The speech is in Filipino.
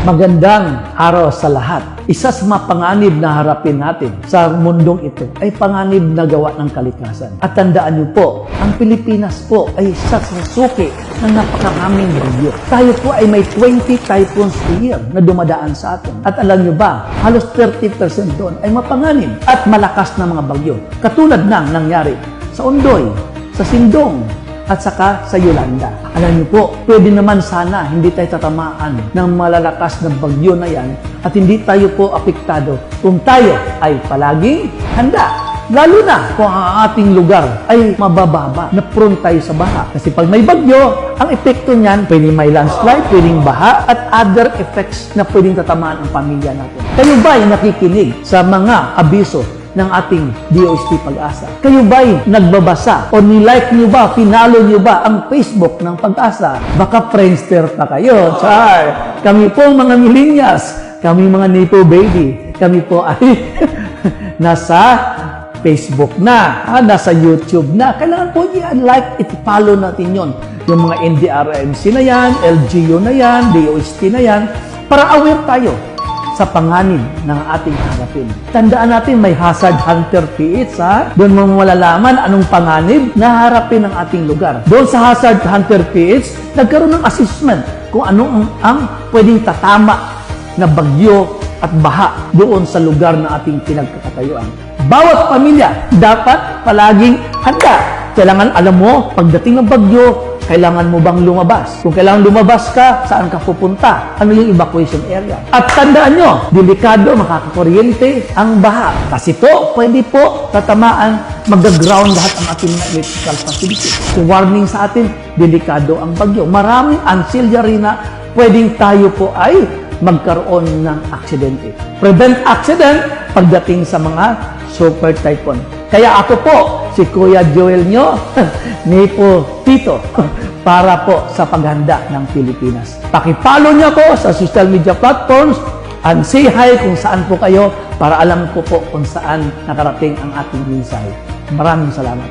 Magandang araw sa lahat. Isa sa mga panganib na harapin natin sa mundong ito ay panganib na gawa ng kalikasan. At tandaan niyo po, ang Pilipinas po ay isa sa suki ng napakaraming bagyo. Tayo po ay may 20 typhoons a year na dumadaan sa atin. At alam niyo ba, halos 30% doon ay mapanganib at malakas na mga bagyo. Katulad ng nangyari sa Ondoy, sa Sindong, at saka sa Yolanda. Alam niyo po, pwede naman sana hindi tayo tatamaan ng malalakas na bagyo na yan at hindi tayo po apektado kung tayo ay palaging handa. Lalo na kung ang ating lugar ay mabababa na prone tayo sa baha. Kasi pag may bagyo, ang epekto niyan, pwedeng may landslide, pwedeng baha, at other effects na pwedeng tatamaan ang pamilya natin. Kayo ba ay nakikinig sa mga abiso ng ating DOST Pag-asa? Kayo ba'y nagbabasa o nilike nyo ba, pinalo nyo ba ang Facebook ng Pag-asa? Baka Friendster pa kayo. Char! Kami po mga millennials, kami mga Nepo baby, kami po ay nasa Facebook na, nasa YouTube na. Kailangan po i-like, i-follow natin yon. Yung mga NDRMC na yan, LGU na yan, DOST na yan, para aware tayo sa panganib ng ating harapin. Tandaan natin, may Hazard Hunter PH, ha? Doon mo malalaman anong panganib na harapin ng ating lugar. Doon sa Hazard Hunter PH, nagkaroon ng assessment kung ano ang pwedeng tatama na bagyo at baha doon sa lugar na ating pinagkakatayuan. Bawat pamilya dapat palaging handa. Kailangan alam mo, pagdating ng bagyo, kailangan mo bang lumabas? Kung kailangan lumabas ka, saan ka pupunta? Ano yung evacuation area? At tandaan nyo, delikado, makakakuryente ang baha. Kasi po, pwede po tatamaan, mag-ground lahat ang ating electrical facility. So warning sa atin, delikado ang bagyo. Maraming ancillary na pwedeng tayo po ay magkaroon ng aksidente. Prevent accident pagdating sa mga super typhoon. Kaya ako po, si Kuya Joel nyo, Nepo Tito, para po sa paghanda ng Pilipinas. Pakipollow niyo ako sa social media platforms and say hi kung saan po kayo para alam ko po kung saan nakarating ang ating mensahe. Maraming salamat.